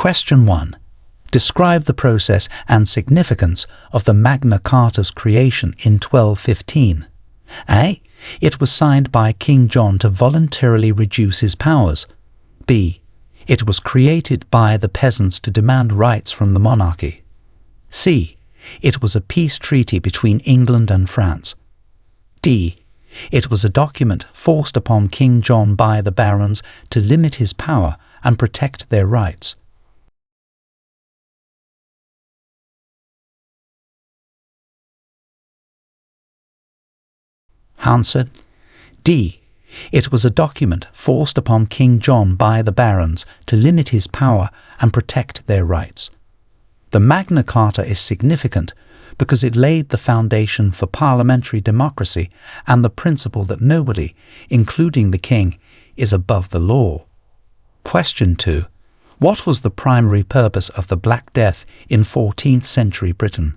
Question 1. Describe the process and significance of the Magna Carta's creation in 1215. A. It was signed by King John to voluntarily reduce his powers. B. It was created by the peasants to demand rights from the monarchy. C. It was a peace treaty between England and France. D. It was a document forced upon King John by the barons to limit his power and protect their rights. Answer. D. It was a document forced upon King John by the barons to limit his power and protect their rights. The Magna Carta is significant because it laid the foundation for parliamentary democracy and the principle that nobody, including the king, is above the law. Question 2. What was the primary purpose of the Black Death in 14th century Britain?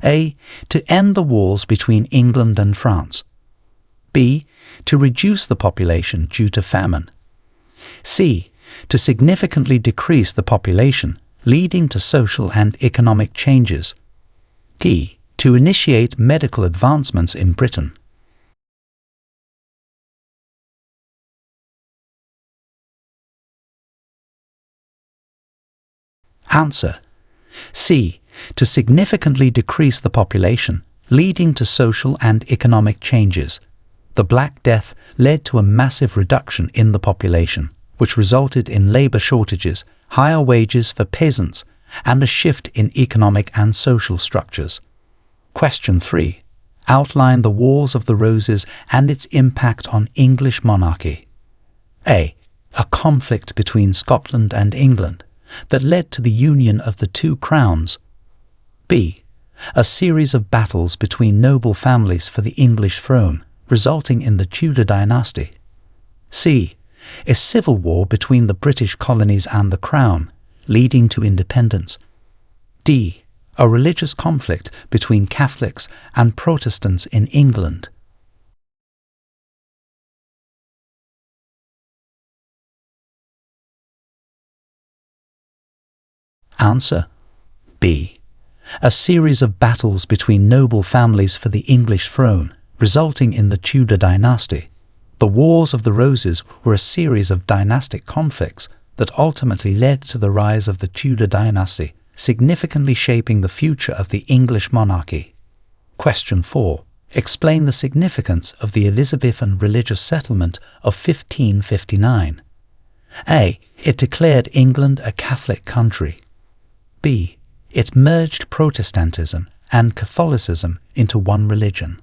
A. To end the wars between England and France. B. To reduce the population due to famine. C. To significantly decrease the population, leading to social and economic changes. D. To initiate medical advancements in Britain. Answer. C. To significantly decrease the population, leading to social and economic changes. The Black Death led to a massive reduction in the population, which resulted in labour shortages, higher wages for peasants, and a shift in economic and social structures. Question 3. Outline the Wars of the Roses and its impact on English monarchy. A. A conflict between Scotland and England that led to the union of the two crowns. B. A series of battles between noble families for the English throne, resulting in the Tudor dynasty. C. A civil war between the British colonies and the Crown, leading to independence. D. A religious conflict between Catholics and Protestants in England. Answer. B. A series of battles between noble families for the English throne, resulting in the Tudor dynasty. The Wars of the Roses were a series of dynastic conflicts that ultimately led to the rise of the Tudor dynasty, significantly shaping the future of the English monarchy. Question 4. Explain the significance of the Elizabethan religious settlement of 1559. A. It declared England a Catholic country. B. It merged Protestantism and Catholicism into one religion.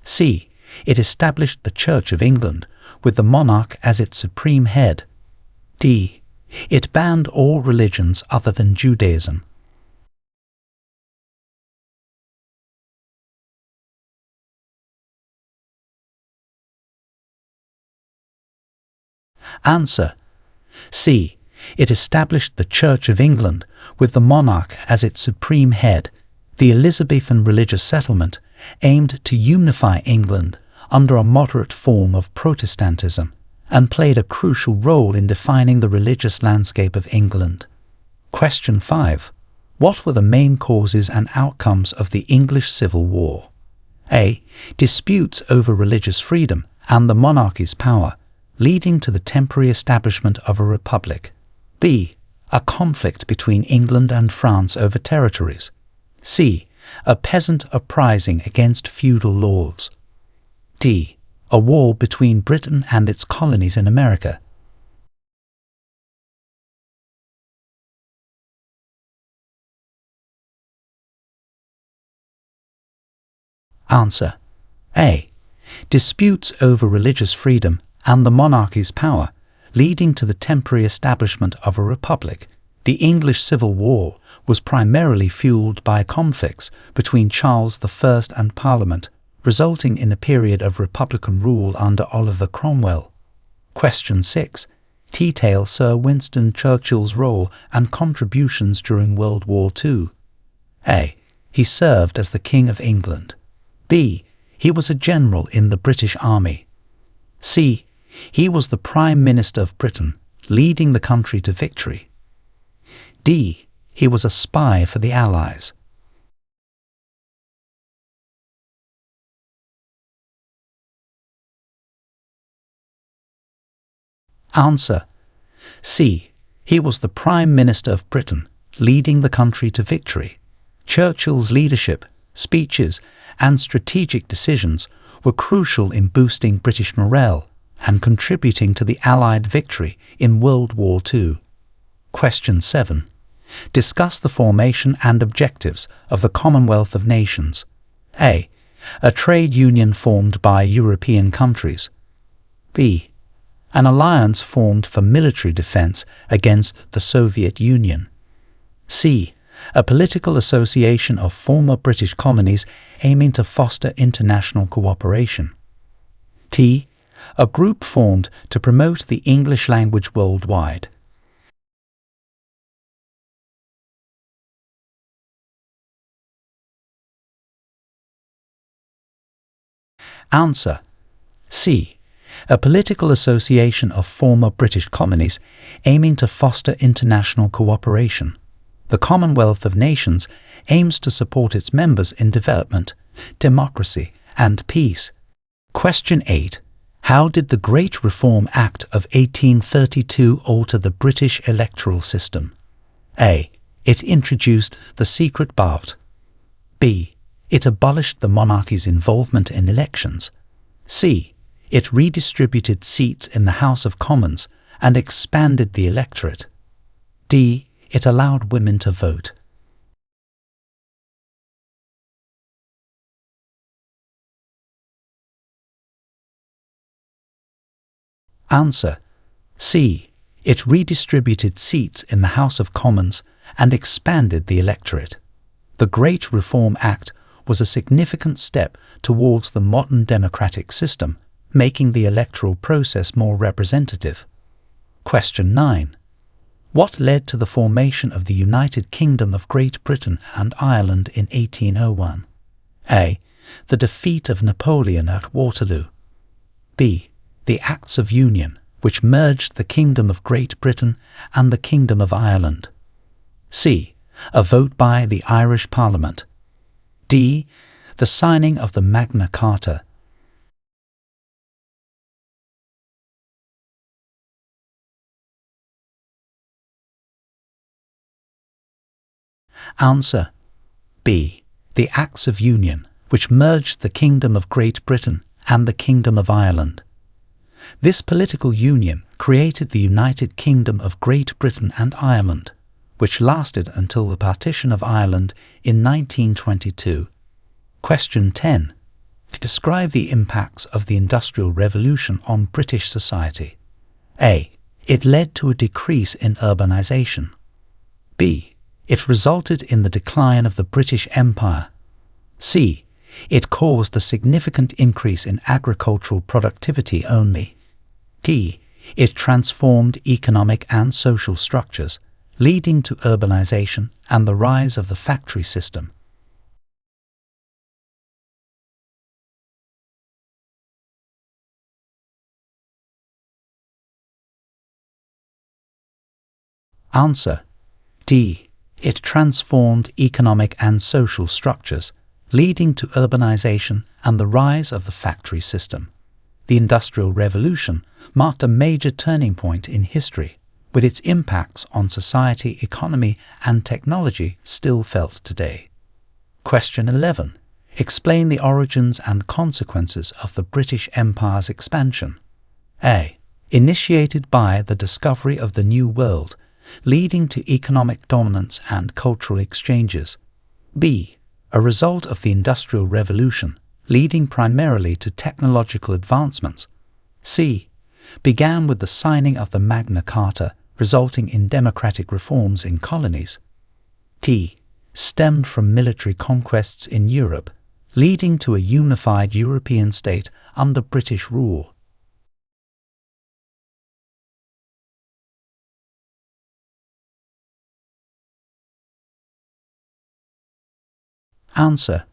C. It established the Church of England, with the monarch as its supreme head. D. It banned all religions other than Judaism. Answer. C. It established the Church of England, with the monarch as its supreme head. The Elizabethan religious settlement aimed to unify England under a moderate form of Protestantism and played a crucial role in defining the religious landscape of England. Question 5. What were the main causes and outcomes of the English Civil War? A. Disputes over religious freedom and the monarchy's power, leading to the temporary establishment of a republic. B. A conflict between England and France over territories. C. A peasant uprising against feudal lords. D. A war between Britain and its colonies in America. Answer. A. Disputes over religious freedom and the monarchy's power, leading to the temporary establishment of a republic. The English Civil War was primarily fueled by conflicts between Charles I and Parliament, resulting in a period of republican rule under Oliver Cromwell. Question 6. Detail Sir Winston Churchill's role and contributions during World War II. A. He served as the King of England. B. He was a general in the British Army. C. He was the Prime Minister of Britain, leading the country to victory. D. He was a spy for the Allies. Answer. C. He was the Prime Minister of Britain, leading the country to victory. Churchill's leadership, speeches, and strategic decisions were crucial in boosting British morale and contributing to the Allied victory in World War II. Question 7. Discuss the formation and objectives of the Commonwealth of Nations. A. A trade union formed by European countries. B. An alliance formed for military defence against the Soviet Union. C. A political association of former British colonies aiming to foster international cooperation. T. A group formed to promote the English language worldwide. Answer. C. A political association of former British colonies aiming to foster international cooperation. The Commonwealth of Nations aims to support its members in development, democracy, and peace. Question 8. How did the Great Reform Act of 1832 alter the British electoral system? A. It introduced the secret ballot. B. It abolished the monarchy's involvement in elections. C. It redistributed seats in the House of Commons and expanded the electorate. D. It allowed women to vote. Answer. C. It redistributed seats in the House of Commons and expanded the electorate. The Great Reform Act was a significant step towards the modern democratic system, making the electoral process more representative. Question 9. What led to the formation of the United Kingdom of Great Britain and Ireland in 1801? A. The defeat of Napoleon at Waterloo. B. The Acts of Union, which merged the Kingdom of Great Britain and the Kingdom of Ireland. C. A vote by the Irish Parliament. D. The signing of the Magna Carta. Answer. B. The Acts of Union, which merged the Kingdom of Great Britain and the Kingdom of Ireland. This political union created the United Kingdom of Great Britain and Ireland, which lasted until the partition of Ireland in 1922. Question 10. Describe the impacts of the Industrial Revolution on British society. A. It led to a decrease in urbanisation. B. It resulted in the decline of the British Empire. C. It caused a significant increase in agricultural productivity only. D. It transformed economic and social structures, leading to urbanisation and the rise of the factory system. Answer. D. It transformed economic and social structures, leading to urbanisation and the rise of the factory system. The Industrial Revolution marked a major turning point in history, with its impacts on society, economy, and technology still felt today. Question 11. Explain the origins and consequences of the British Empire's expansion. A. Initiated by the discovery of the New World, leading to economic dominance and cultural exchanges. B. A result of the Industrial Revolution, leading primarily to technological advancements. C. Began with the signing of the Magna Carta, resulting in democratic reforms in colonies. D. Stemmed from military conquests in Europe, leading to a unified European state under British rule. Answer.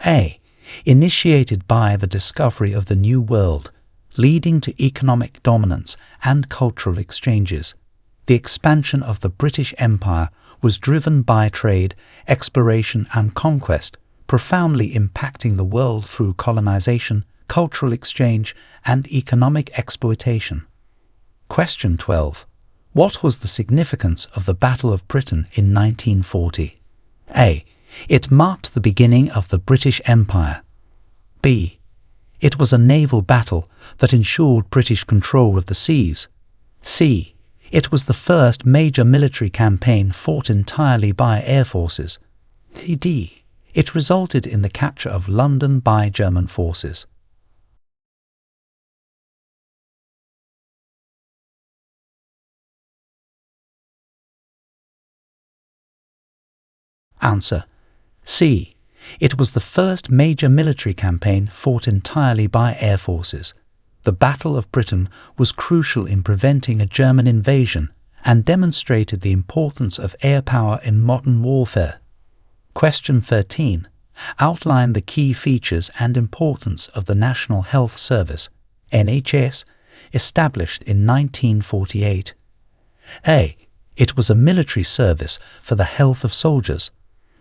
A. Initiated by the discovery of the New World, leading to economic dominance and cultural exchanges. The expansion of the British Empire was driven by trade, exploration and conquest, profoundly impacting the world through colonization, cultural exchange and economic exploitation. Question 12. What was the significance of the Battle of Britain in 1940? A. It marked the beginning of the British Empire. B. It was a naval battle that ensured British control of the seas. C. It was the first major military campaign fought entirely by air forces. D. It resulted in the capture of London by German forces. Answer. C. It was the first major military campaign fought entirely by air forces. The Battle of Britain was crucial in preventing a German invasion and demonstrated the importance of air power in modern warfare. Question 13. Outline the key features and importance of the National Health Service, NHS, established in 1948. A. It was a military service for the health of soldiers.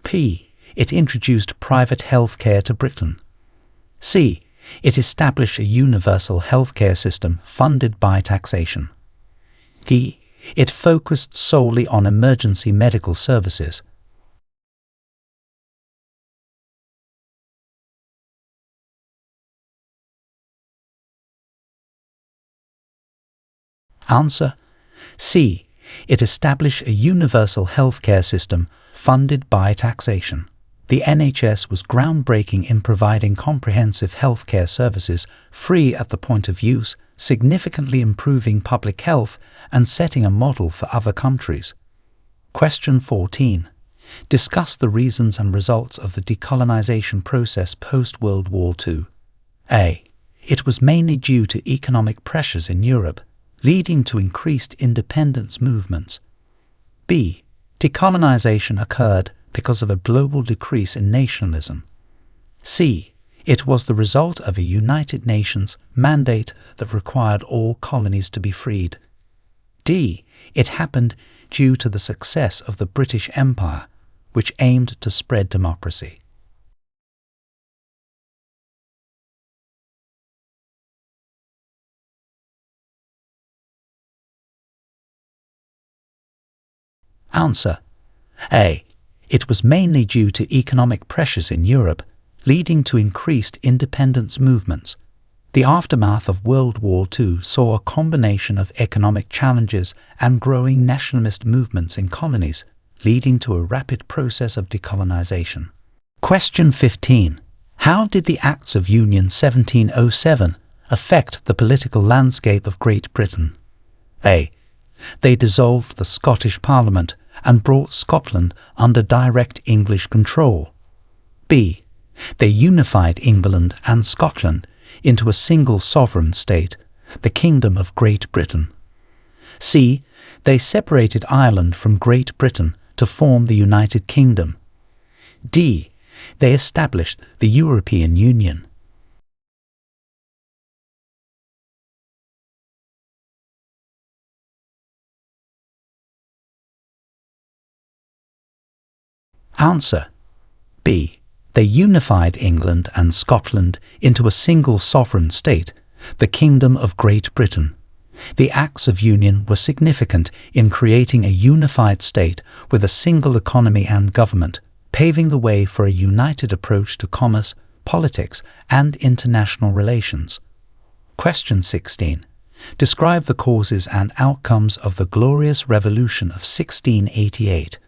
P. It introduced private health care to Britain. C. It established a universal healthcare system funded by taxation. D. It focused solely on emergency medical services. Answer. C. It established a universal healthcare system funded by taxation. The NHS was groundbreaking in providing comprehensive healthcare services free at the point of use, significantly improving public health and setting a model for other countries. Question 14. Discuss the reasons and results of the decolonization process post-World War II. A. It was mainly due to economic pressures in Europe, leading to increased independence movements. B. Decolonization occurred because of a global decrease in nationalism. C. It was the result of a United Nations mandate that required all colonies to be freed. D. It happened due to the success of the British Empire, which aimed to spread democracy. Answer. A. It was mainly due to economic pressures in Europe, leading to increased independence movements. The aftermath of World War II saw a combination of economic challenges and growing nationalist movements in colonies, leading to a rapid process of decolonization. Question 15. How did the Acts of Union 1707 affect the political landscape of Great Britain? A. They dissolved the Scottish Parliament and brought Scotland under direct English control. B. They unified England and Scotland into a single sovereign state, the Kingdom of Great Britain. C. They separated Ireland from Great Britain to form the United Kingdom. D. They established the European Union. Answer. B. They unified England and Scotland into a single sovereign state, the Kingdom of Great Britain. The Acts of Union were significant in creating a unified state with a single economy and government, paving the way for a united approach to commerce, politics, and international relations. Question 16. Describe the causes and outcomes of the Glorious Revolution of 1688.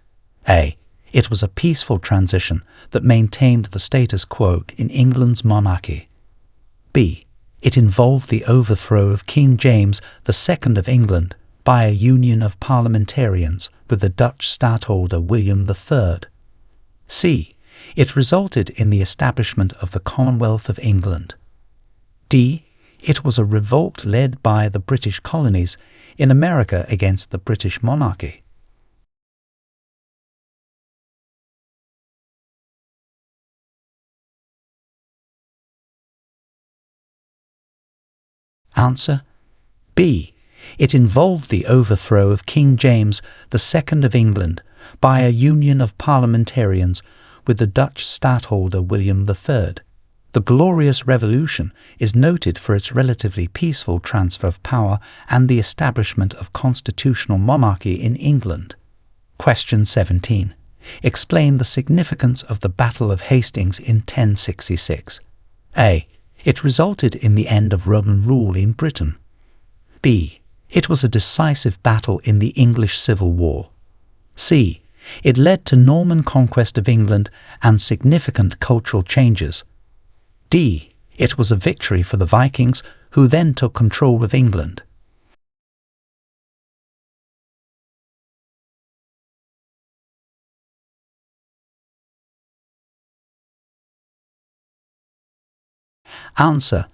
A. It was a peaceful transition that maintained the status quo in England's monarchy. B. It involved the overthrow of King James II of England by a union of parliamentarians with the Dutch stadtholder William III. C. It resulted in the establishment of the Commonwealth of England. D. It was a revolt led by the British colonies in America against the British monarchy. Answer. B. It involved the overthrow of King James II of England by a union of parliamentarians with the Dutch stadtholder William III. The Glorious Revolution is noted for its relatively peaceful transfer of power and the establishment of constitutional monarchy in England. Question 17. Explain the significance of the Battle of Hastings in 1066. A. It resulted in the end of Roman rule in Britain. B. It was a decisive battle in the English Civil War. C. It led to Norman conquest of England and significant cultural changes. D. It was a victory for the Vikings, who then took control of England. Answer.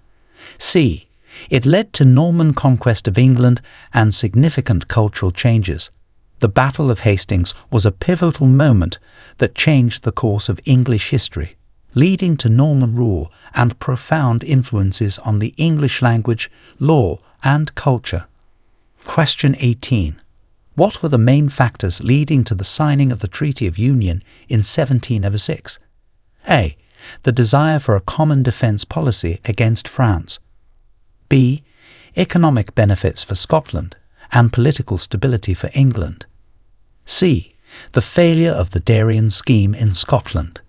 C. It led to Norman conquest of England and significant cultural changes. The Battle of Hastings was a pivotal moment that changed the course of English history, leading to Norman rule and profound influences on the English language, law, and culture. Question 18. What were the main factors leading to the signing of the Treaty of Union in 1706? A. The desire for a common defence policy against France. B. Economic benefits for Scotland and political stability for England. C. The failure of the Darien scheme in Scotland.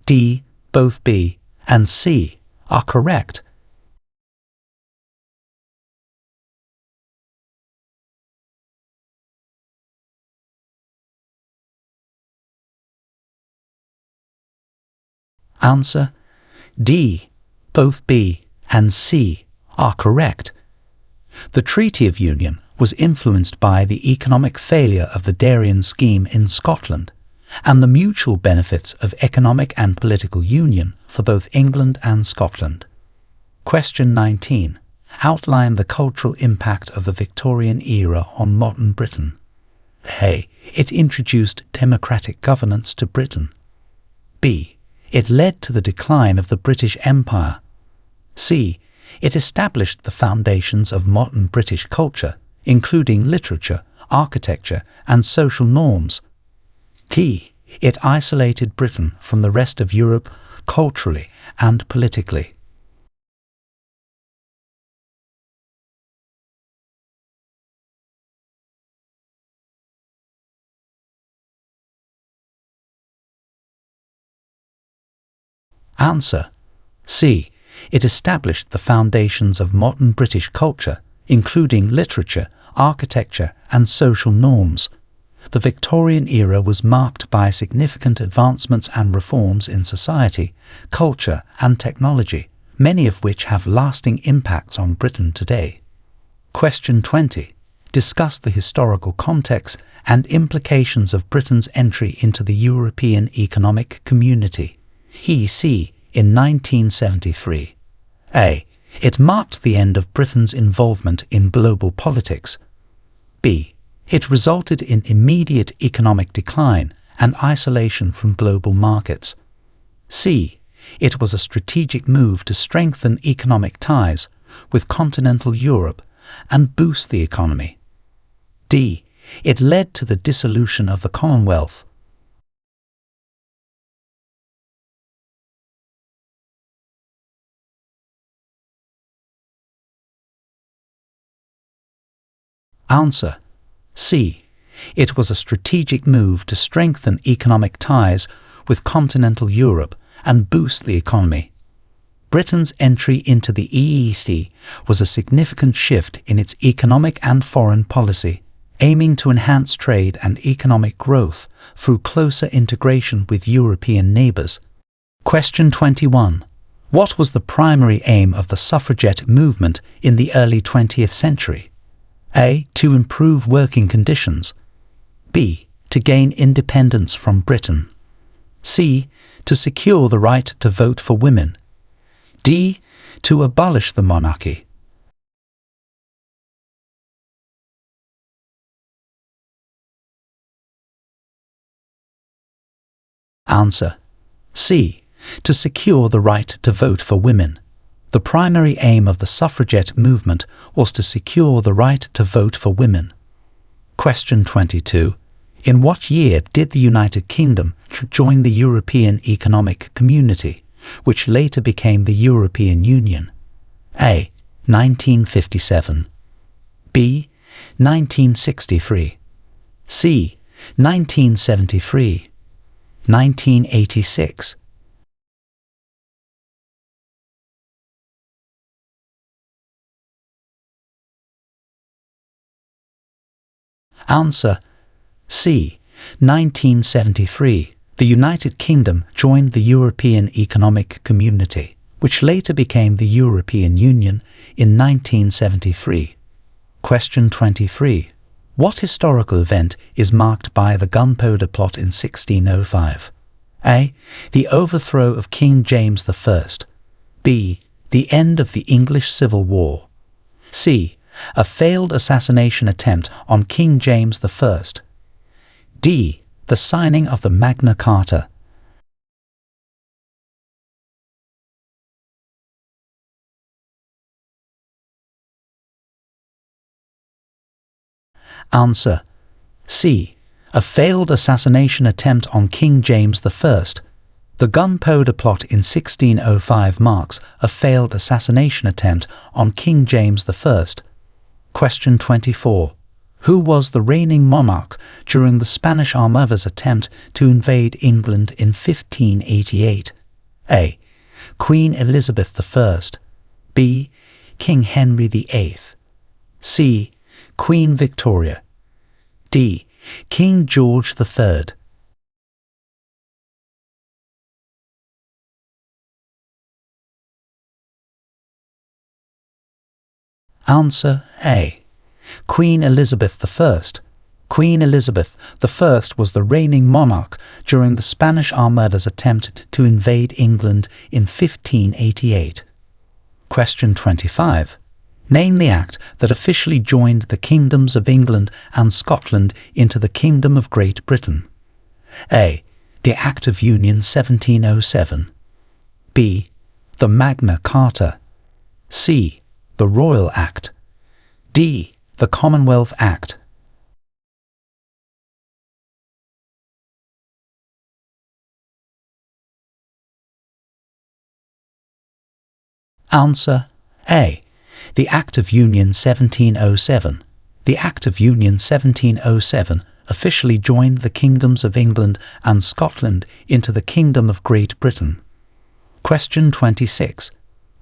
D. Both B and C are correct. Answer. D. Both B and C are correct. The Treaty of Union was influenced by the economic failure of the Darien scheme in Scotland and the mutual benefits of economic and political union for both England and Scotland. Question 19. Outline the cultural impact of the Victorian era on modern Britain. A. It introduced democratic governance to Britain. B. It led to the decline of the British Empire. C. It established the foundations of modern British culture, including literature, architecture, and social norms. D. It isolated Britain from the rest of Europe culturally and politically. Answer. C. It established the foundations of modern British culture, including literature, architecture, and social norms. The Victorian era was marked by significant advancements and reforms in society, culture, and technology, many of which have lasting impacts on Britain today. Question 20. Discuss the historical context and implications of Britain's entry into the European Economic Community, EC, in 1973. A. It marked the end of Britain's involvement in global politics. B. It resulted in immediate economic decline and isolation from global markets. C. It was a strategic move to strengthen economic ties with continental Europe and boost the economy. D. It led to the dissolution of the Commonwealth. Answer. C. It was a strategic move to strengthen economic ties with continental Europe and boost the economy. Britain's entry into the EEC was a significant shift in its economic and foreign policy, aiming to enhance trade and economic growth through closer integration with European neighbours. Question 21. What was the primary aim of the suffragette movement in the early 20th century? A. To improve working conditions. B. To gain independence from Britain. C. To secure the right to vote for women. D. To abolish the monarchy. Answer. C. To secure the right to vote for women. The primary aim of the suffragette movement was to secure the right to vote for women. Question 22. In what year did the United Kingdom join the European Economic Community, which later became the European Union? A. 1957. B. 1963. C. 1973. 1986. Answer C. 1973. The United Kingdom joined the European Economic Community, which later became the European Union, in 1973. Question 23. What historical event is marked by the Gunpowder Plot in 1605? A. The overthrow of King James I. B. The end of the English Civil War. C. A failed assassination attempt on King James I. D. The signing of the Magna Carta. Answer C. A failed assassination attempt on King James I. The Gunpowder Plot in 1605 marks a failed assassination attempt on King James I. Question 24. Who was the reigning monarch during the Spanish Armada's attempt to invade England in 1588? A. Queen Elizabeth I. B. King Henry VIII. C. Queen Victoria. D. King George III. Answer A. Queen Elizabeth I. Queen Elizabeth I was the reigning monarch during the Spanish Armada's attempt to invade England in 1588. Question 25. Name the act that officially joined the kingdoms of England and Scotland into the Kingdom of Great Britain. A. The Act of Union 1707. B. The Magna Carta. C. The Royal Act. D. The Commonwealth Act. Answer A. The Act of Union 1707. The Act of Union 1707 officially joined the kingdoms of England and Scotland into the Kingdom of Great Britain. Question 26.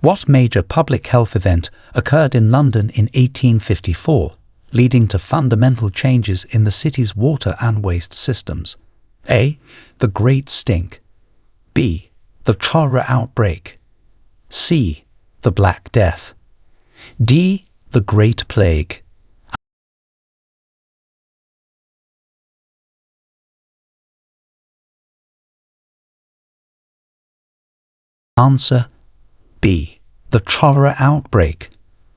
What major public health event occurred in London in 1854, leading to fundamental changes in the city's water and waste systems? A. The Great Stink. B. The cholera outbreak. C. The Black Death. D. The Great Plague. Answer B. The cholera outbreak.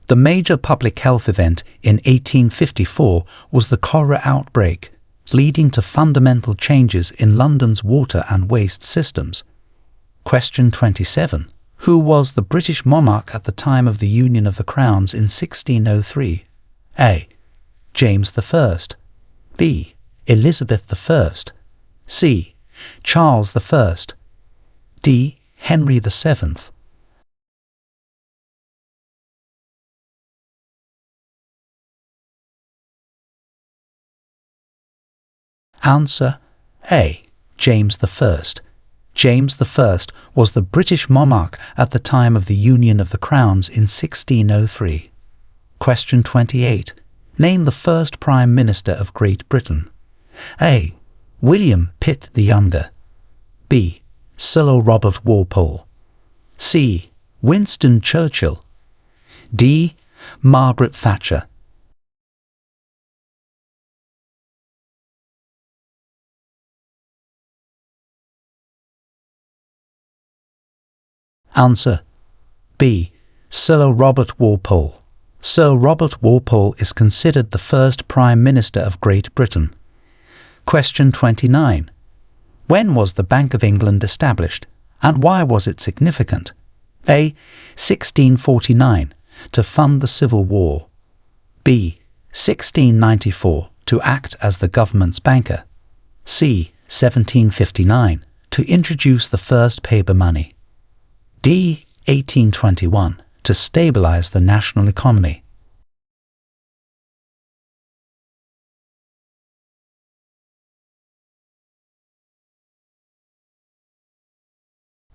The major public health event in 1854 was the cholera outbreak, leading to fundamental changes in London's water and waste systems. Question 27. Who was the British monarch at the time of the Union of the Crowns in 1603? A. James I. B. Elizabeth I. C. Charles I. D. Henry VII. Answer A. James I. James I was the British monarch at the time of the Union of the Crowns in 1603. Question 28. Name the first Prime Minister of Great Britain. A. William Pitt the Younger. B. Sir Robert Walpole. C. Winston Churchill. D. Margaret Thatcher. Answer B. Sir Robert Walpole. Sir Robert Walpole is considered the first Prime Minister of Great Britain. Question 29. When was the Bank of England established, and why was it significant? A. 1649, to fund the Civil War. B. 1694, to act as the government's banker. C. 1759, to introduce the first paper money. D. 1821, to stabilize the national economy.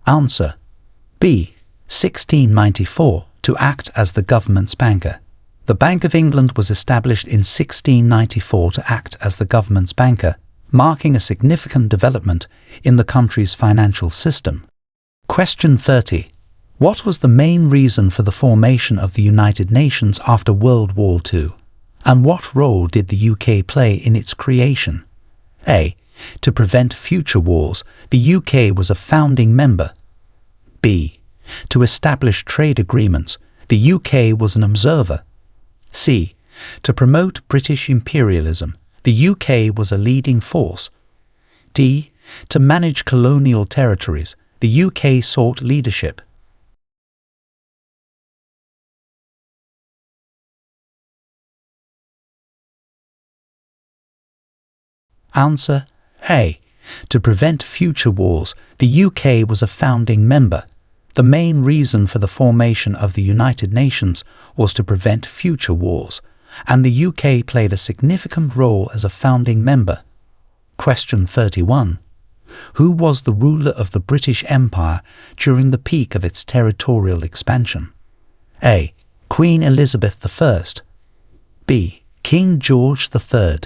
Answer: B. 1694, to act as the government's banker. The Bank of England was established in 1694 to act as the government's banker, marking a significant development in the country's financial system. Question 30. What was the main reason for the formation of the United Nations after World War II? And what role did the UK play in its creation? A. To prevent future wars, the UK was a founding member. B. To establish trade agreements, the UK was an observer. C. To promote British imperialism, the UK was a leading force. D. To manage colonial territories, the UK sought leadership. Answer: A. To prevent future wars, the UK was a founding member. The main reason for the formation of the United Nations was to prevent future wars, and the UK played a significant role as a founding member. Question 31. Who was the ruler of the British Empire during the peak of its territorial expansion? A. Queen Elizabeth I. B. King George III.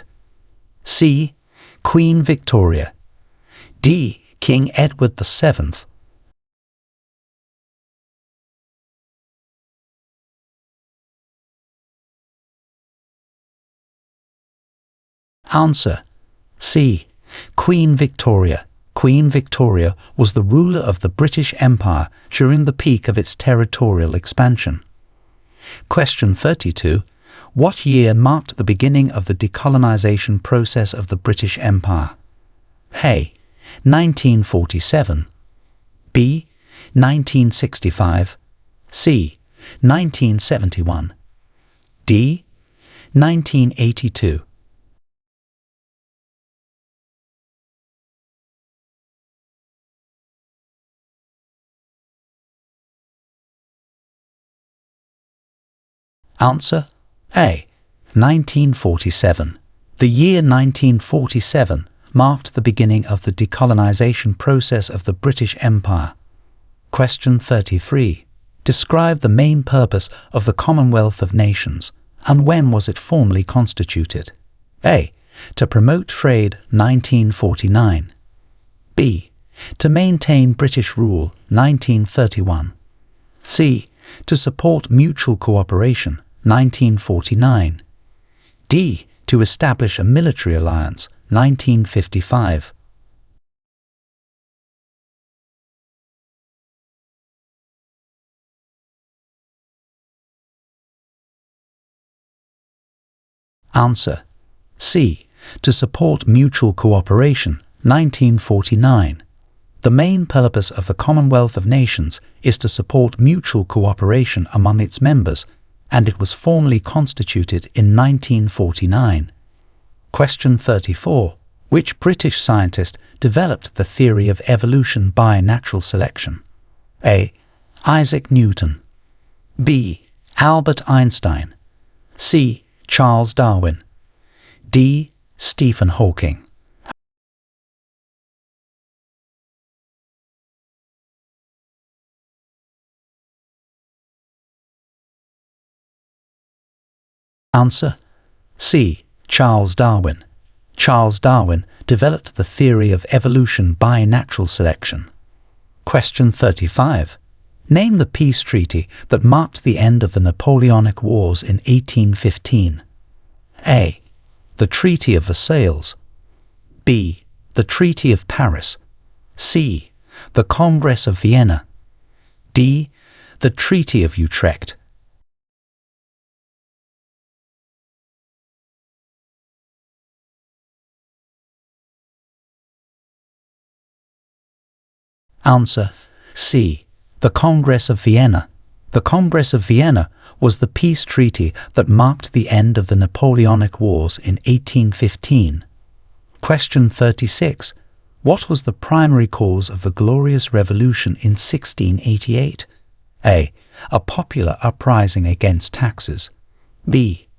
C. Queen Victoria. D. King Edward VII. Answer: C. Queen Victoria. Queen Victoria was the ruler of the British Empire during the peak of its territorial expansion. Question 32. What year marked the beginning of the decolonization process of the British Empire? A. 1947. B. 1965. C. 1971. D. 1982. Answer: A. 1947. The year 1947 marked the beginning of the decolonization process of the British Empire. Question 33. Describe the main purpose of the Commonwealth of Nations, and when was it formally constituted? A. To promote trade, 1949. B. To maintain British rule, 1931. C. To support mutual cooperation, 1949. D. To establish a military alliance, 1955. Answer: C. To support mutual cooperation, 1949. The main purpose of the Commonwealth of Nations is to support mutual cooperation among its members, and it was formally constituted in 1949. Question 34. Which British scientist developed the theory of evolution by natural selection? A. Isaac Newton. B. Albert Einstein. C. Charles Darwin. D. Stephen Hawking. Answer: C. Charles Darwin. Charles Darwin developed the theory of evolution by natural selection. Question 35. Name the peace treaty that marked the end of the Napoleonic Wars in 1815. A. The Treaty of Versailles. B. The Treaty of Paris. C. The Congress of Vienna. D. The Treaty of Utrecht. Answer: C. The Congress of Vienna. The Congress of Vienna was the peace treaty that marked the end of the Napoleonic Wars in 1815. Question 36. What was the primary cause of the Glorious Revolution in 1688? A. A popular uprising against taxes. B.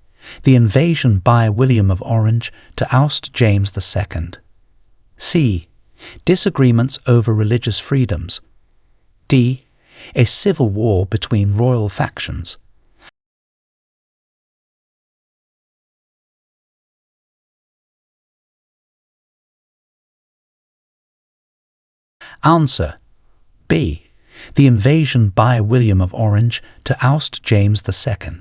The invasion by William of Orange to oust James II. C. Disagreements over religious freedoms. D. A civil war between royal factions. Answer. B. The invasion by William of Orange to oust James II.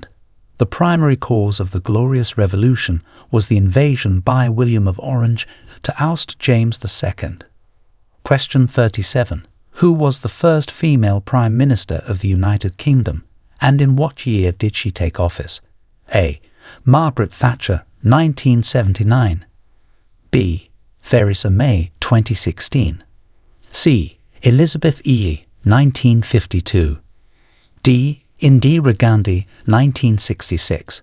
The primary cause of the Glorious Revolution was the invasion by William of Orange to oust James II. Question 37. Who was the first female Prime Minister of the United Kingdom, and in what year did she take office? A. Margaret Thatcher, 1979. B. Theresa May, 2016. C. Elizabeth E., 1952. D. Indira Gandhi, 1966.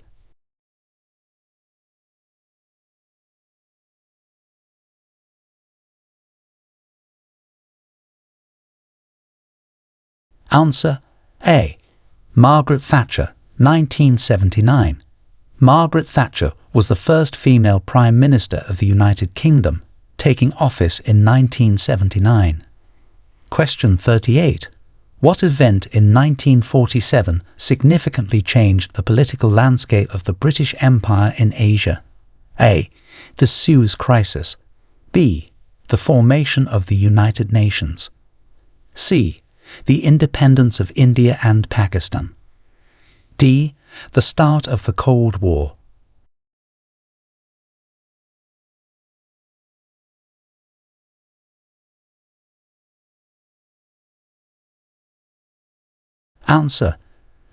Answer. A. Margaret Thatcher, 1979. Margaret Thatcher was the first female Prime Minister of the United Kingdom, taking office in 1979. Question 38. What event in 1947 significantly changed the political landscape of the British Empire in Asia? A. The Suez Crisis. B. The formation of the United Nations. C. The independence of India and Pakistan. D. The start of the Cold War. Answer.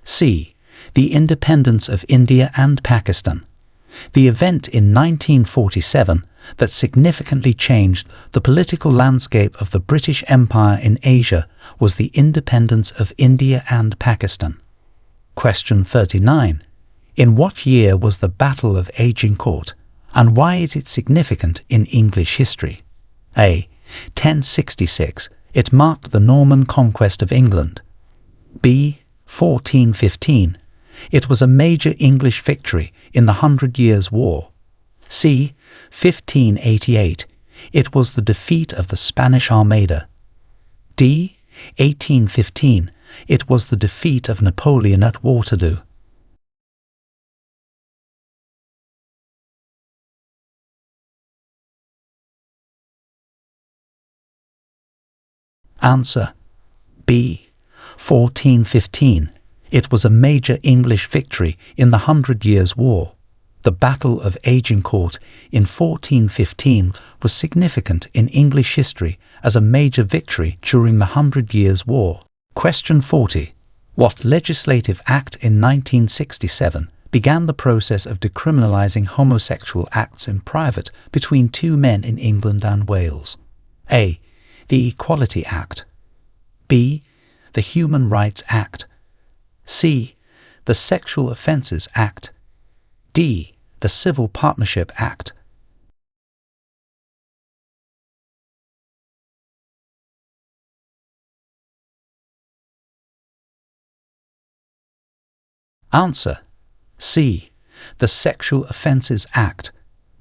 C. The independence of India and Pakistan. The event in 1947 that significantly changed the political landscape of the British Empire in Asia was the independence of India and Pakistan. Question 39. In what year was the Battle of Agincourt, and why is it significant in English history? A. 1066. It marked the Norman conquest of England. B. 1415. It was a major English victory in the 100 Years' War. C. 1588. It was the defeat of the Spanish Armada. D. 1815. It was the defeat of Napoleon at Waterloo. Answer. B. 1415. It was a major English victory in the 100 Years' War. The Battle of Agincourt in 1415 was significant in English history as a major victory during the 100 Years' War. Question 40. What legislative act in 1967 began the process of decriminalising homosexual acts in private between two men in England and Wales? A. The Equality Act. B. The Human Rights Act. C. The Sexual Offences Act. D. The Civil Partnership Act. Answer. C. The Sexual Offences Act.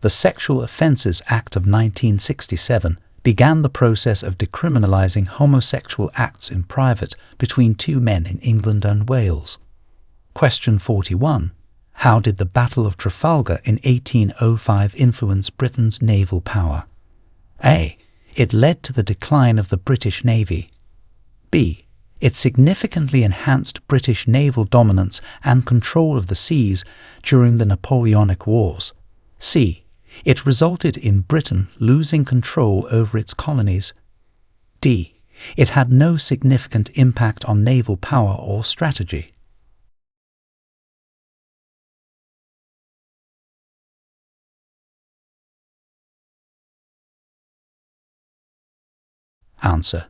The Sexual Offences Act of 1967 began the process of decriminalising homosexual acts in private between two men in England and Wales. Question 41. How did the Battle of Trafalgar in 1805 influence Britain's naval power? A. It led to the decline of the British Navy. B. It significantly enhanced British naval dominance and control of the seas during the Napoleonic Wars. C. It resulted in Britain losing control over its colonies. D. It had no significant impact on naval power or strategy. Answer.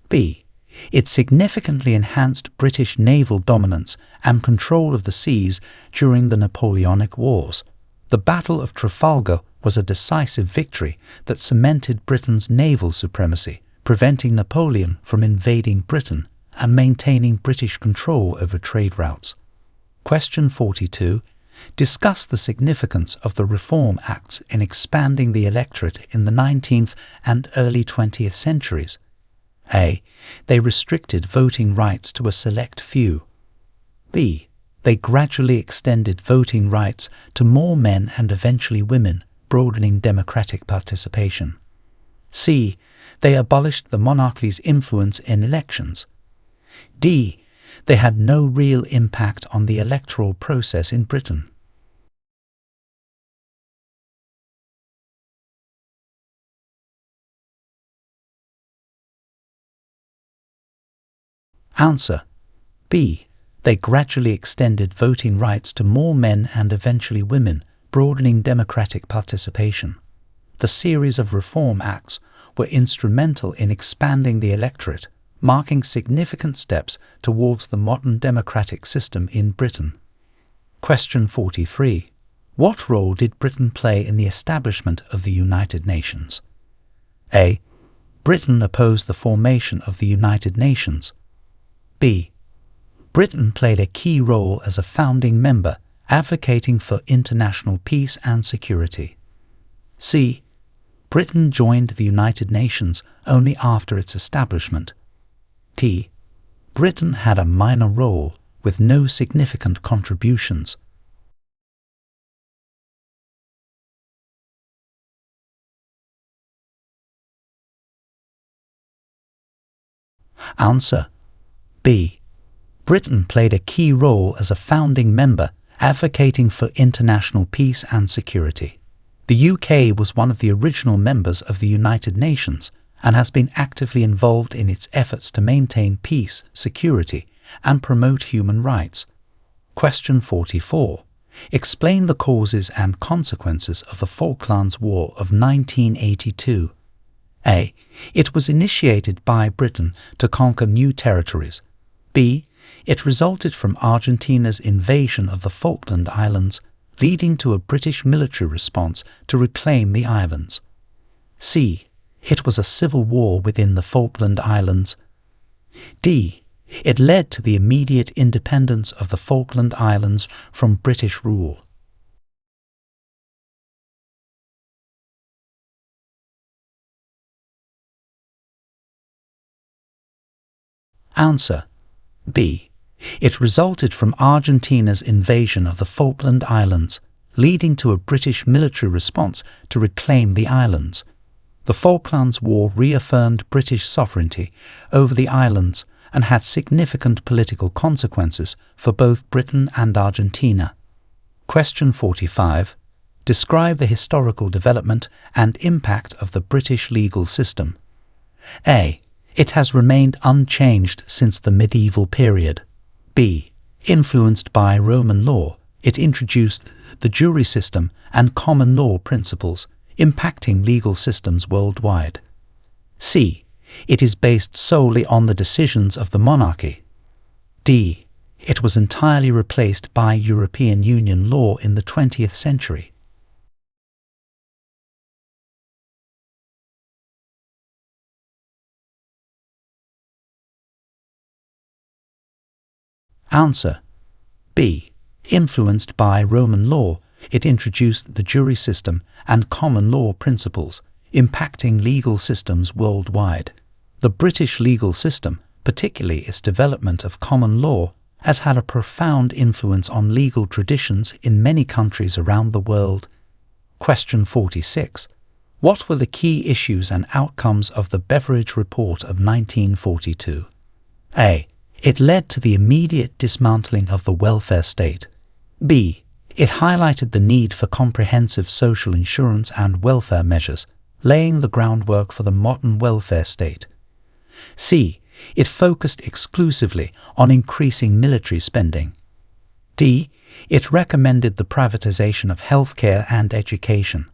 B. It significantly enhanced British naval dominance and control of the seas during the Napoleonic Wars. The Battle of Trafalgar was a decisive victory that cemented Britain's naval supremacy, preventing Napoleon from invading Britain and maintaining British control over trade routes. Question 42. Discuss the significance of the Reform Acts in expanding the electorate in the 19th and early 20th centuries. A. They restricted voting rights to a select few. B. They gradually extended voting rights to more men and eventually women, broadening democratic participation. C. They abolished the monarchy's influence in elections. D. They had no real impact on the electoral process in Britain. Answer. B. They gradually extended voting rights to more men and eventually women, broadening democratic participation. The series of Reform Acts were instrumental in expanding the electorate, marking significant steps towards the modern democratic system in Britain. Question 43. What role did Britain play in the establishment of the United Nations? A. Britain opposed the formation of the United Nations. B. Britain played a key role as a founding member, advocating for international peace and security. C. Britain joined the United Nations only after its establishment. D. Britain had a minor role with no significant contributions. Answer. B. Britain played a key role as a founding member, advocating for international peace and security. The UK was one of the original members of the United Nations and has been actively involved in its efforts to maintain peace, security, and promote human rights. Question 44. Explain the causes and consequences of the Falklands War of 1982. A. It was initiated by Britain to conquer new territories. B. It resulted from Argentina's invasion of the Falkland Islands, leading to a British military response to reclaim the islands. C. It was a civil war within the Falkland Islands. D. It led to the immediate independence of the Falkland Islands from British rule. Answer. B. It resulted from Argentina's invasion of the Falkland Islands, leading to a British military response to reclaim the islands. The Falklands War reaffirmed British sovereignty over the islands and had significant political consequences for both Britain and Argentina. Question 45. Describe the historical development and impact of the British legal system. A. It has remained unchanged since the medieval period. B. Influenced by Roman law, it introduced the jury system and common law principles, impacting legal systems worldwide. C. It is based solely on the decisions of the monarchy. D. It was entirely replaced by European Union law in the 20th century. Answer. B. Influenced by Roman law, it introduced the jury system and common law principles, impacting legal systems worldwide. The British legal system, particularly its development of common law, has had a profound influence on legal traditions in many countries around the world. Question 46. What were the key issues and outcomes of the Beveridge Report of 1942? A. It led to the immediate dismantling of the welfare state. B. It highlighted the need for comprehensive social insurance and welfare measures, laying the groundwork for the modern welfare state. C. It focused exclusively on increasing military spending. D. It recommended the privatization of healthcare and education.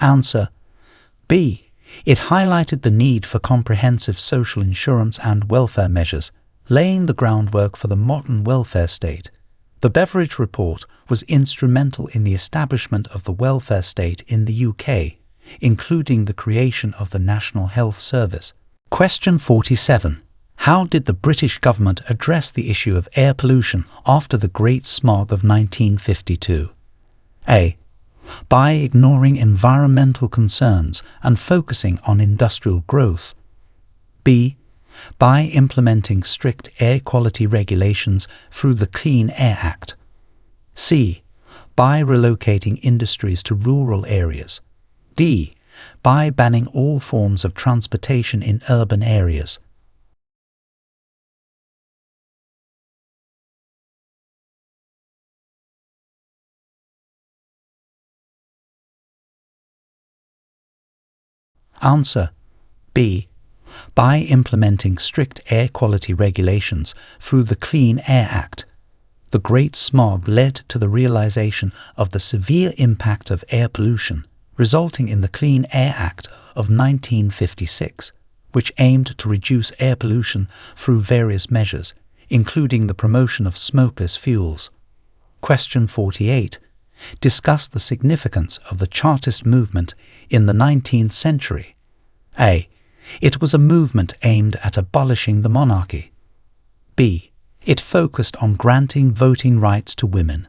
Answer B. It highlighted the need for comprehensive social insurance and welfare measures, laying the groundwork for the modern welfare state. The Beveridge Report was instrumental in the establishment of the welfare state in the UK, including the creation of the National Health Service. Question 47. How did the British government address the issue of air pollution after the Great Smog of 1952? A. By ignoring environmental concerns and focusing on industrial growth. B. By implementing strict air quality regulations through the Clean Air Act. C. By relocating industries to rural areas. D. By banning all forms of transportation in urban areas. Answer B. By implementing strict air quality regulations through the Clean Air Act. The Great Smog led to the realization of the severe impact of air pollution, resulting in the Clean Air Act of 1956, which aimed to reduce air pollution through various measures, including the promotion of smokeless fuels. Question 48. Discuss the significance of the Chartist movement in the 19th century. A. It was a movement aimed at abolishing the monarchy. B. It focused on granting voting rights to women.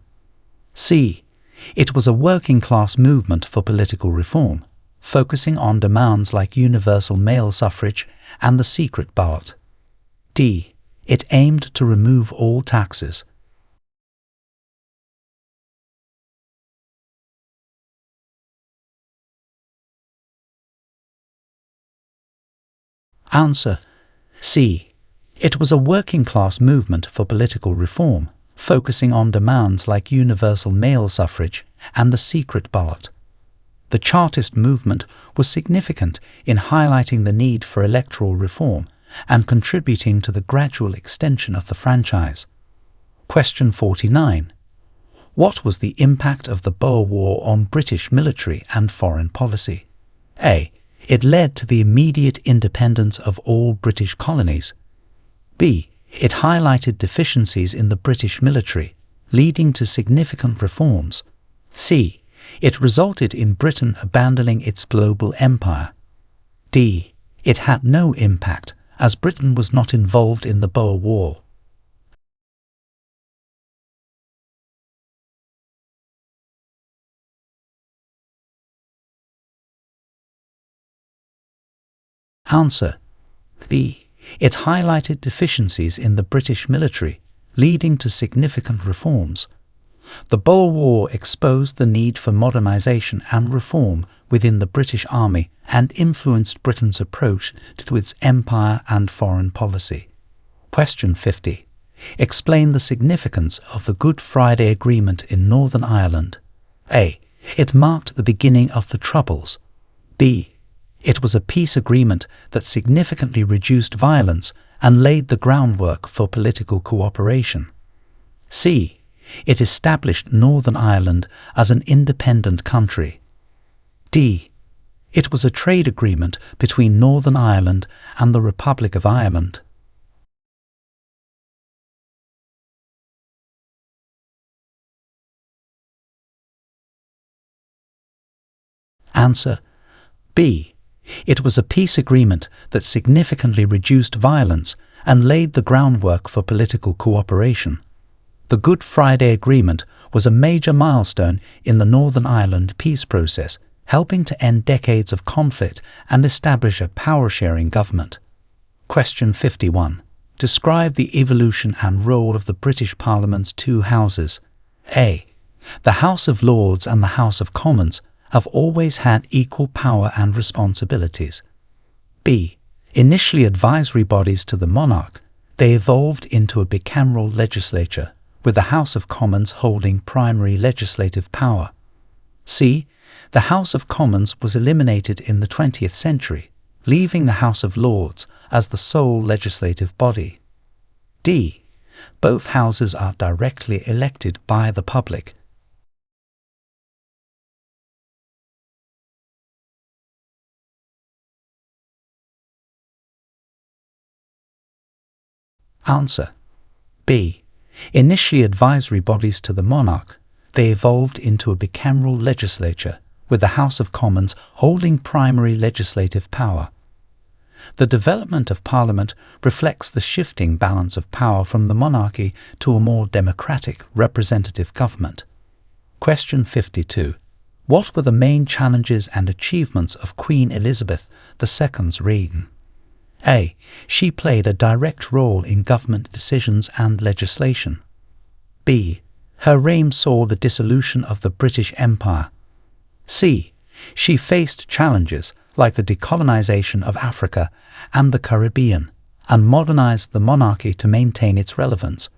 C. It was a working-class movement for political reform, focusing on demands like universal male suffrage and the secret ballot. D. It aimed to remove all taxes. Answer C. It was a working-class movement for political reform, focusing on demands like universal male suffrage and the secret ballot. The Chartist movement was significant in highlighting the need for electoral reform and contributing to the gradual extension of the franchise. Question 49. What was the impact of the Boer War on British military and foreign policy? A. It led to the immediate independence of all British colonies. B. It highlighted deficiencies in the British military, leading to significant reforms. C. It resulted in Britain abandoning its global empire. D. It had no impact, as Britain was not involved in the Boer War. Answer B. It highlighted deficiencies in the British military, leading to significant reforms. The Boer War exposed the need for modernization and reform within the British Army and influenced Britain's approach to its empire and foreign policy. Question 50. Explain the significance of the Good Friday Agreement in Northern Ireland. A. It marked the beginning of the Troubles. B. It was a peace agreement that significantly reduced violence and laid the groundwork for political cooperation. C. It established Northern Ireland as an independent country. D. It was a trade agreement between Northern Ireland and the Republic of Ireland. Answer B. It was a peace agreement that significantly reduced violence and laid the groundwork for political cooperation. The Good Friday Agreement was a major milestone in the Northern Ireland peace process, helping to end decades of conflict and establish a power-sharing government. Question 51. Describe the evolution and role of the British Parliament's two houses. A. The House of Lords and the House of Commons have always had equal power and responsibilities. B. Initially advisory bodies to the monarch, they evolved into a bicameral legislature, with the House of Commons holding primary legislative power. C. The House of Commons was eliminated in the 20th century, leaving the House of Lords as the sole legislative body. D. Both houses are directly elected by the public. Answer: B. Initially advisory bodies to the monarch, they evolved into a bicameral legislature, with the House of Commons holding primary legislative power. The development of Parliament reflects the shifting balance of power from the monarchy to a more democratic representative government. Question 52. What were the main challenges and achievements of Queen Elizabeth II's reign? A. She played a direct role in government decisions and legislation. B. Her reign saw the dissolution of the British Empire. C. She faced challenges like the decolonization of Africa and the Caribbean, and modernized the monarchy to maintain its relevance.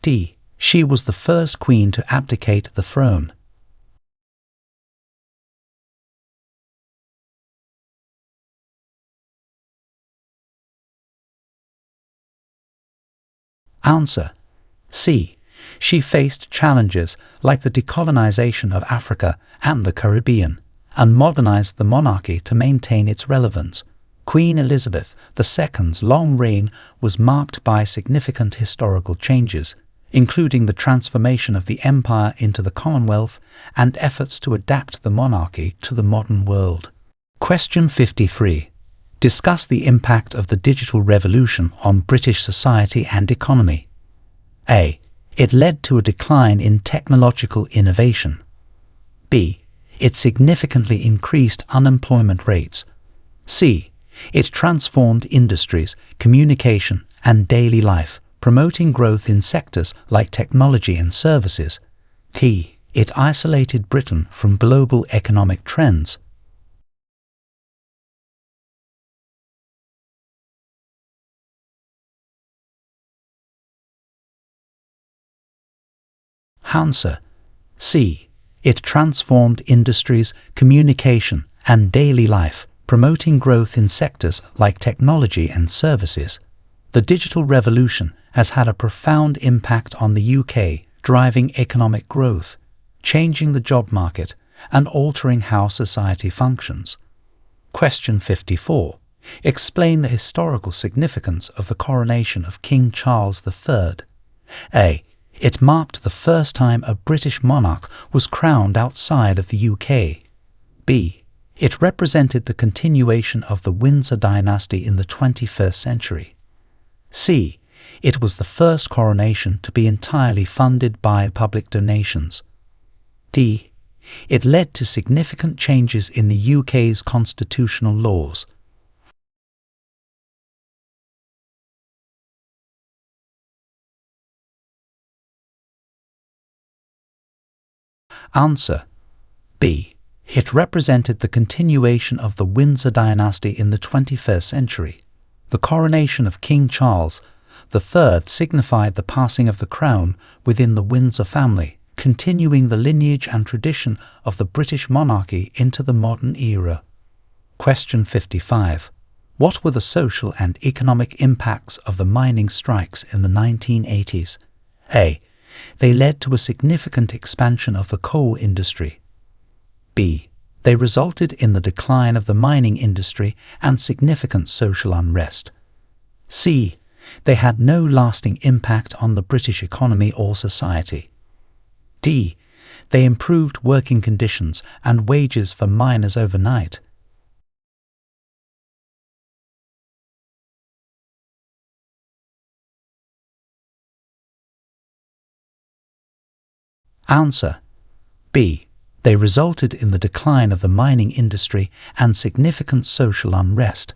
D. She was the first queen to abdicate the throne. Answer: C. She faced challenges like the decolonization of Africa and the Caribbean, and modernized the monarchy to maintain its relevance. Queen Elizabeth II's long reign was marked by significant historical changes, including the transformation of the empire into the Commonwealth and efforts to adapt the monarchy to the modern world. Question 53. Discuss the impact of the digital revolution on British society and economy. A. It led to a decline in technological innovation. B. It significantly increased unemployment rates. C. It transformed industries, communication, and daily life, promoting growth in sectors like technology and services. D. It isolated Britain from global economic trends. Answer: C. It transformed industries, communication, and daily life, promoting growth in sectors like technology and services. The digital revolution has had a profound impact on the UK, driving economic growth, changing the job market, and altering how society functions. Question 54. Explain the historical significance of the coronation of King Charles III. A. It marked the first time a British monarch was crowned outside of the UK. B. It represented the continuation of the Windsor dynasty in the 21st century. C. It was the first coronation to be entirely funded by public donations. D. It led to significant changes in the UK's constitutional laws. Answer: B. It represented the continuation of the Windsor dynasty in the 21st century. The coronation of King Charles III signified the passing of the crown within the Windsor family, continuing the lineage and tradition of the British monarchy into the modern era. Question 55. What were the social and economic impacts of the mining strikes in the 1980s? A. They led to a significant expansion of the coal industry. B. They resulted in the decline of the mining industry and significant social unrest. C. They had no lasting impact on the British economy or society. D. They improved working conditions and wages for miners overnight. Answer: B. They resulted in the decline of the mining industry and significant social unrest.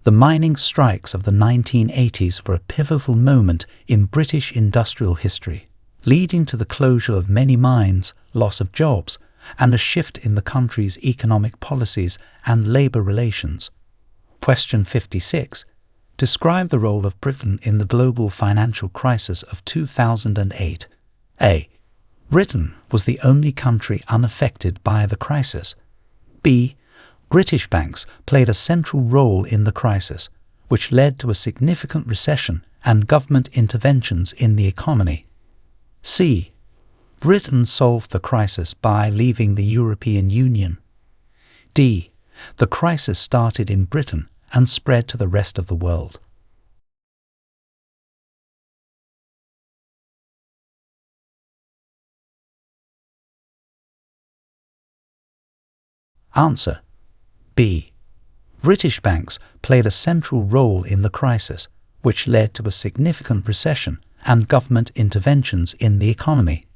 The mining strikes of the 1980s were a pivotal moment in British industrial history, leading to the closure of many mines, loss of jobs, and a shift in the country's economic policies and labour relations. Question 56. Describe the role of Britain in the global financial crisis of 2008. A. Britain was the only country unaffected by the crisis. B. British banks played a central role in the crisis, which led to a significant recession and government interventions in the economy. C. Britain solved the crisis by leaving the European Union. D. The crisis started in Britain and spread to the rest of the world. Answer: B. British banks played a central role in the crisis, which led to a significant recession and government interventions in the economy.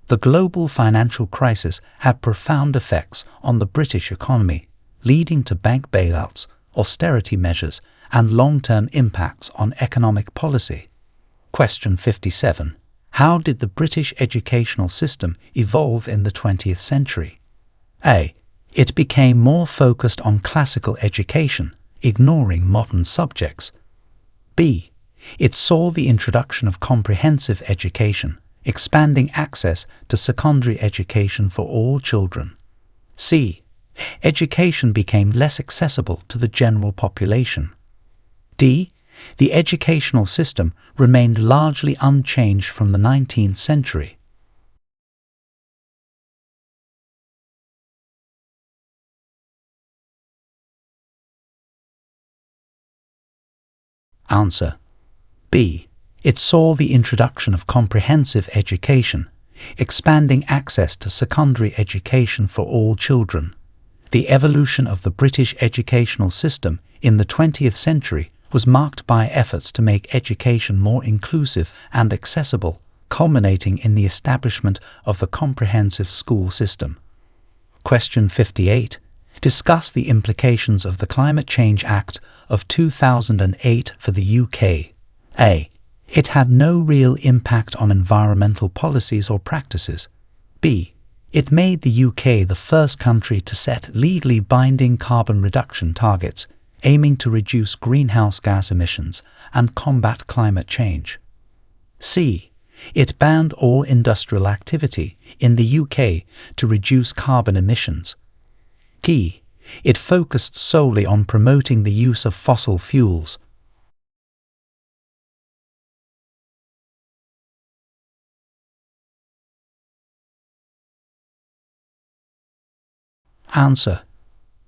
The global financial crisis had profound effects on the British economy, leading to bank bailouts, austerity measures, and long-term impacts on economic policy. Question 57. How did the British educational system evolve in the 20th century? A. It became more focused on classical education, ignoring modern subjects. B. It saw the introduction of comprehensive education, expanding access to secondary education for all children. C. Education became less accessible to the general population. D. The educational system remained largely unchanged from the 19th century. Answer: B. It saw the introduction of comprehensive education, expanding access to secondary education for all children. The evolution of the British educational system in the 20th century was marked by efforts to make education more inclusive and accessible, culminating in the establishment of the comprehensive school system. Question 58. Discuss the implications of the Climate Change Act of 2008 for the UK. A. It had no real impact on environmental policies or practices. B. It made the UK the first country to set legally binding carbon reduction targets, aiming to reduce greenhouse gas emissions and combat climate change. C. It banned all industrial activity in the UK to reduce carbon emissions. D. It focused solely on promoting the use of fossil fuels. Answer: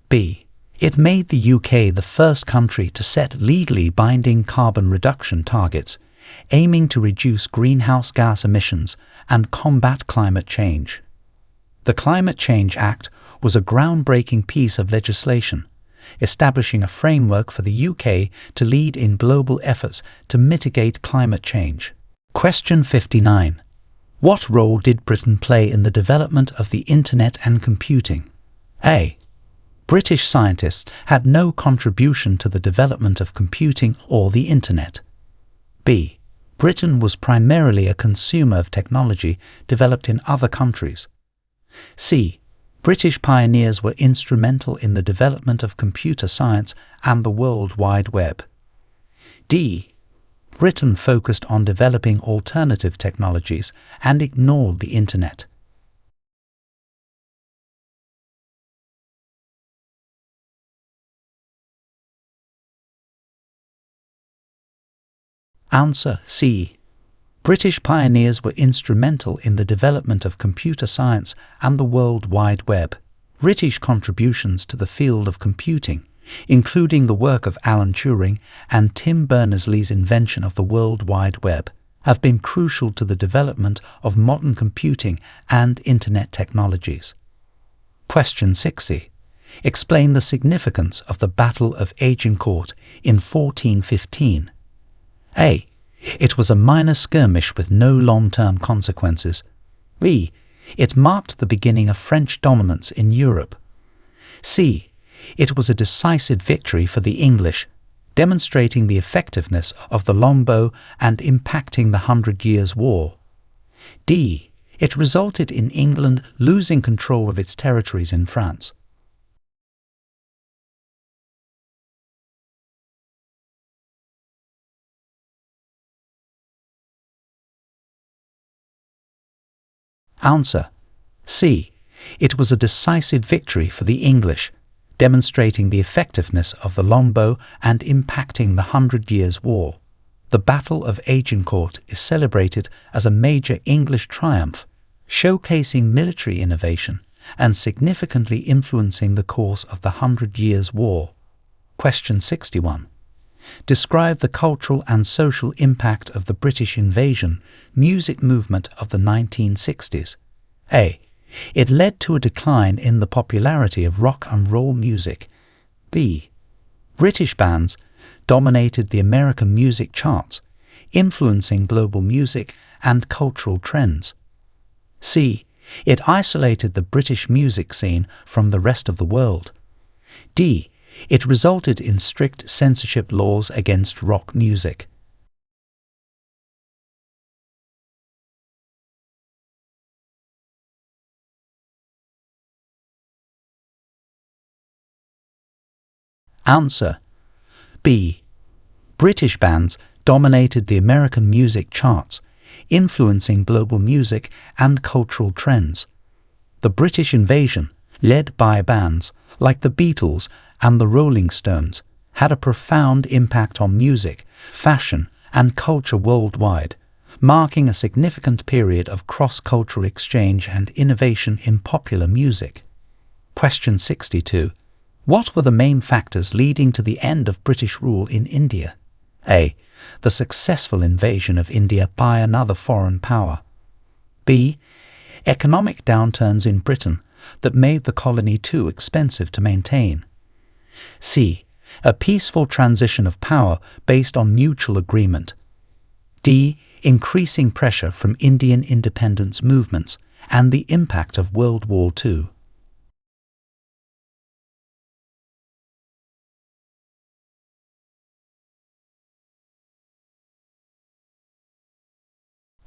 B. It made the UK the first country to set legally binding carbon reduction targets, aiming to reduce greenhouse gas emissions and combat climate change. The Climate Change Act was a groundbreaking piece of legislation, establishing a framework for the UK to lead in global efforts to mitigate climate change. Question 59. What role did Britain play in the development of the Internet and computing? A. British scientists had no contribution to the development of computing or the Internet. B. Britain was primarily a consumer of technology developed in other countries. C. British pioneers were instrumental in the development of computer science and the World Wide Web. D. Britain focused on developing alternative technologies and ignored the Internet. Answer: C. British pioneers were instrumental in the development of computer science and the World Wide Web. British contributions to the field of computing, including the work of Alan Turing and Tim Berners-Lee's invention of the World Wide Web, have been crucial to the development of modern computing and Internet technologies. Question 60. Explain the significance of the Battle of Agincourt in 1415. A. It was a minor skirmish with no long-term consequences. B. It marked the beginning of French dominance in Europe. C. It was a decisive victory for the English, demonstrating the effectiveness of the longbow and impacting the 100 Years' War. D. It resulted in England losing control of its territories in France. Answer: C. It was a decisive victory for the English, demonstrating the effectiveness of the longbow and impacting the 100 Years' War. The Battle of Agincourt is celebrated as a major English triumph, showcasing military innovation and significantly influencing the course of the 100 Years' War. Question 61. Describe the cultural and social impact of the British invasion music movement of the 1960s. A. It led to a decline in the popularity of rock and roll music. B. British bands dominated the American music charts, influencing global music and cultural trends. C. It isolated the British music scene from the rest of the world. D. It resulted in strict censorship laws against rock music. Answer: B. British bands dominated the American music charts, influencing global music and cultural trends. The British invasion, led by bands like the Beatles and the Rolling Stones, had a profound impact on music, fashion, and culture worldwide, marking a significant period of cross-cultural exchange and innovation in popular music. Question 62. What were the main factors leading to the end of British rule in India? A. The successful invasion of India by another foreign power. B. Economic downturns in Britain that made the colony too expensive to maintain. C. A peaceful transition of power based on mutual agreement. D. Increasing pressure from Indian independence movements and the impact of World War II.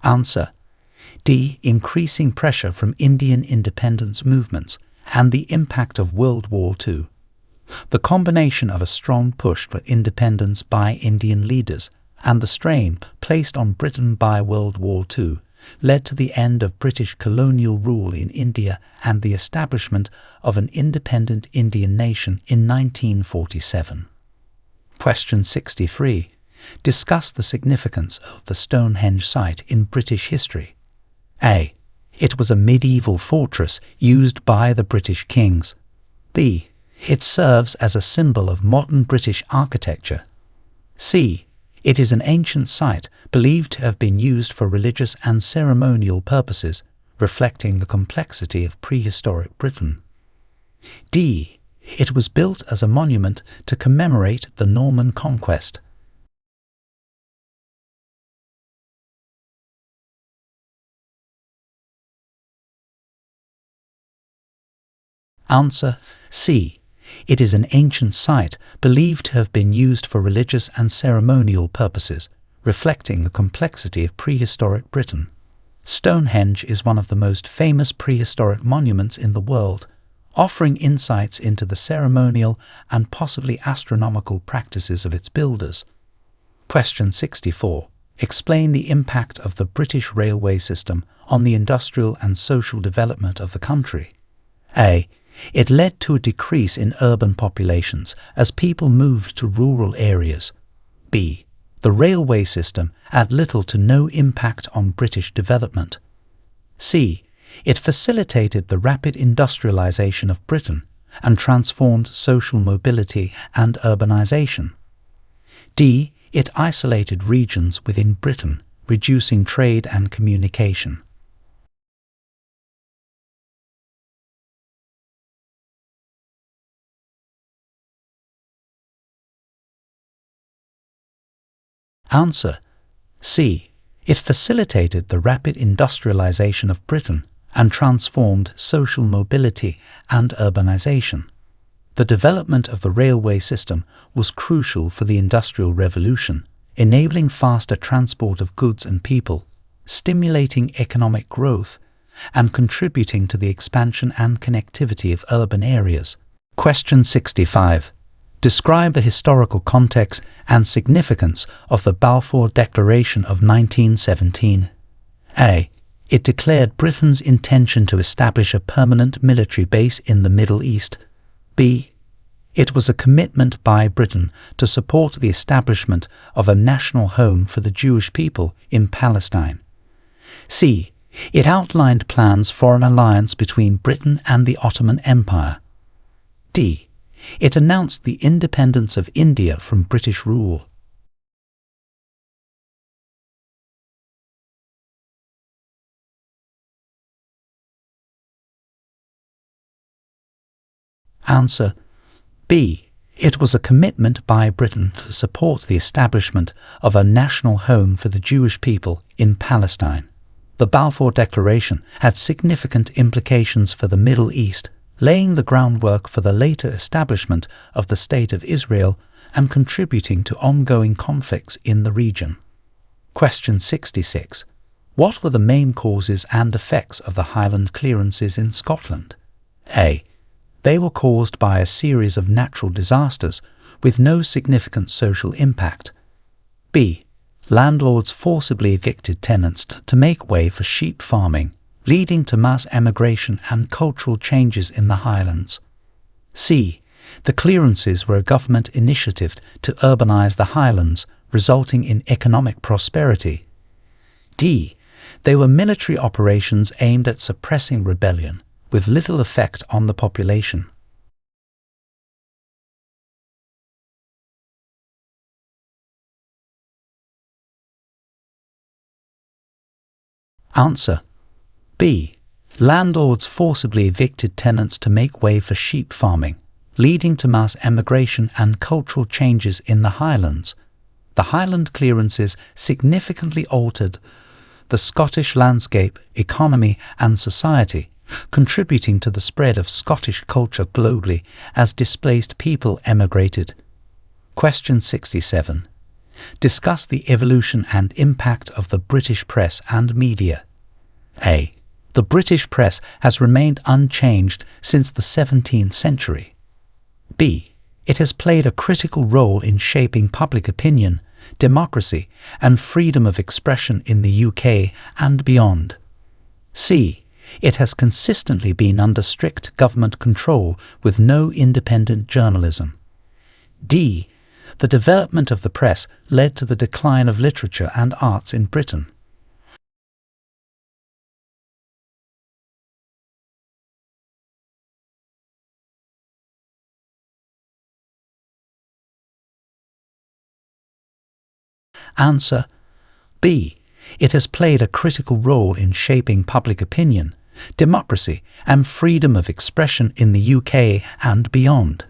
Answer: D. Increasing pressure from Indian independence movements and the impact of World War II. The combination of a strong push for independence by Indian leaders and the strain placed on Britain by World War II led to the end of British colonial rule in India and the establishment of an independent Indian nation in 1947. Question 63. Discuss the significance of the Stonehenge site in British history. A. It was a medieval fortress used by the British kings. B. It serves as a symbol of modern British architecture. C. It is an ancient site believed to have been used for religious and ceremonial purposes, reflecting the complexity of prehistoric Britain. D. It was built as a monument to commemorate the Norman conquest. Answer: C. It is an ancient site believed to have been used for religious and ceremonial purposes, reflecting the complexity of prehistoric Britain. Stonehenge is one of the most famous prehistoric monuments in the world, offering insights into the ceremonial and possibly astronomical practices of its builders. Question 64. Explain the impact of the British railway system on the industrial and social development of the country. A. It led to a decrease in urban populations as people moved to rural areas. B. The railway system had little to no impact on British development. C. It facilitated the rapid industrialization of Britain and transformed social mobility and urbanization. D. It isolated regions within Britain, reducing trade and communication. Answer: C. It facilitated the rapid industrialization of Britain and transformed social mobility and urbanization. The development of the railway system was crucial for the Industrial Revolution, enabling faster transport of goods and people, stimulating economic growth, and contributing to the expansion and connectivity of urban areas. Question 65. Describe the historical context and significance of the Balfour Declaration of 1917. A. It declared Britain's intention to establish a permanent military base in the Middle East. B. It was a commitment by Britain to support the establishment of a national home for the Jewish people in Palestine. C. It outlined plans for an alliance between Britain and the Ottoman Empire. D. It announced the independence of India from British rule. Answer B. It was a commitment by Britain to support the establishment of a national home for the Jewish people in Palestine. The Balfour Declaration had significant implications for the Middle East, laying the groundwork for the later establishment of the State of Israel and contributing to ongoing conflicts in the region. Question 66. What were the main causes and effects of the Highland Clearances in Scotland? A. They were caused by a series of natural disasters with no significant social impact. B. Landlords forcibly evicted tenants to make way for sheep farming, leading to mass emigration and cultural changes in the Highlands. C. The clearances were a government initiative to urbanize the Highlands, resulting in economic prosperity. D. They were military operations aimed at suppressing rebellion, with little effect on the population. Answer B. Landlords forcibly evicted tenants to make way for sheep farming, leading to mass emigration and cultural changes in the Highlands. The Highland Clearances significantly altered the Scottish landscape, economy and society, contributing to the spread of Scottish culture globally as displaced people emigrated. Question 67. Discuss the evolution and impact of the British press and media. A. The British press has remained unchanged since the 17th century. B. It has played a critical role in shaping public opinion, democracy, and freedom of expression in the UK and beyond. C. It has consistently been under strict government control with no independent journalism. D. The development of the press led to the decline of literature and arts in Britain. Answer B. It has played a critical role in shaping public opinion, democracy, and freedom of expression in the UK and beyond.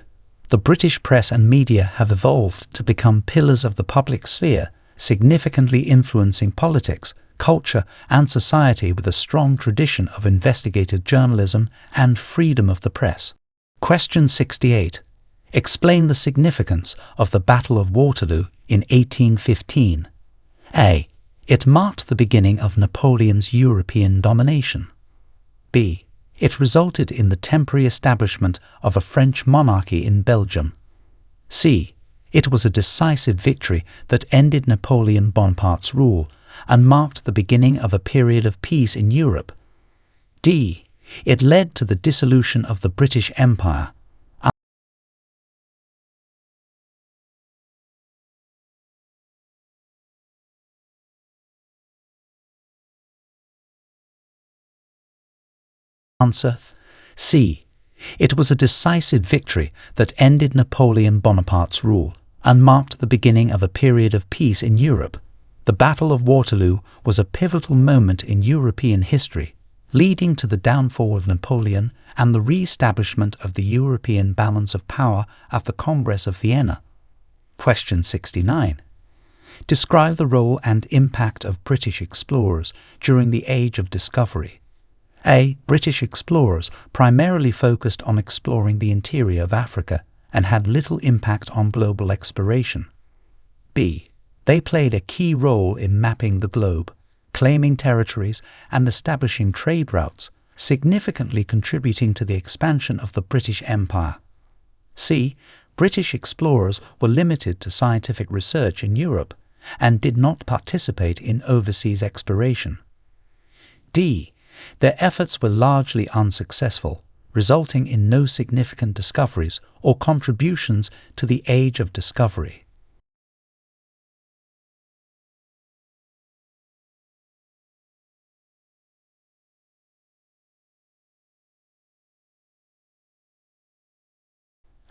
The British press and media have evolved to become pillars of the public sphere, significantly influencing politics, culture, and society with a strong tradition of investigative journalism and freedom of the press. Question 68. Explain the significance of the Battle of Waterloo in 1815. A. It marked the beginning of Napoleon's European domination. B. It resulted in the temporary establishment of a French monarchy in Belgium. C. It was a decisive victory that ended Napoleon Bonaparte's rule and marked the beginning of a period of peace in Europe. D. It led to the dissolution of the British Empire. Answer C. It was a decisive victory that ended Napoleon Bonaparte's rule and marked the beginning of a period of peace in Europe. The Battle of Waterloo was a pivotal moment in European history, leading to the downfall of Napoleon and the re-establishment of the European balance of power at the Congress of Vienna. Question 69. Describe the role and impact of British explorers during the Age of Discovery. A. British explorers primarily focused on exploring the interior of Africa and had little impact on global exploration. B. They played a key role in mapping the globe, claiming territories and establishing trade routes, significantly contributing to the expansion of the British Empire. C. British explorers were limited to scientific research in Europe and did not participate in overseas exploration. D. Their efforts were largely unsuccessful, resulting in no significant discoveries or contributions to the Age of Discovery.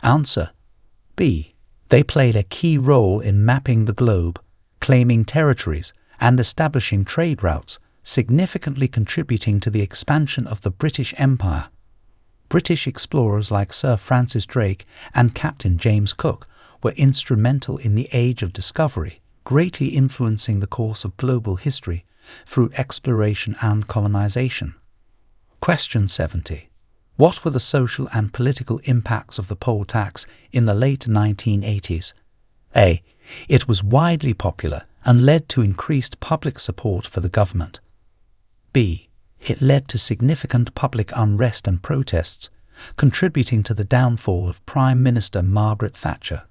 Answer B. They played a key role in mapping the globe, claiming territories, and establishing trade routes, significantly contributing to the expansion of the British Empire. British explorers like Sir Francis Drake and Captain James Cook were instrumental in the Age of Discovery, greatly influencing the course of global history through exploration and colonization. Question 70. What were the social and political impacts of the poll tax in the late 1980s? A. It was widely popular and led to increased public support for the government. B. It led to significant public unrest and protests, contributing to the downfall of Prime Minister Margaret Thatcher.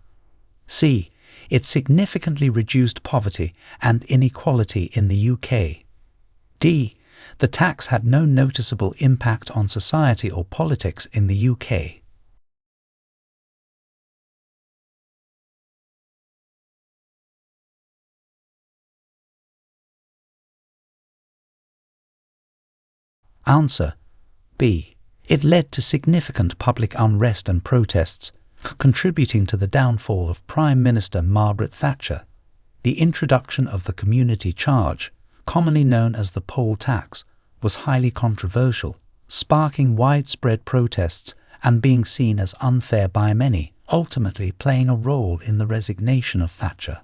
C. It significantly reduced poverty and inequality in the UK. D. The tax had no noticeable impact on society or politics in the UK. Answer: B. It led to significant public unrest and protests, contributing to the downfall of Prime Minister Margaret Thatcher. The introduction of the community charge, commonly known as the poll tax, was highly controversial, sparking widespread protests and being seen as unfair by many, ultimately playing a role in the resignation of Thatcher.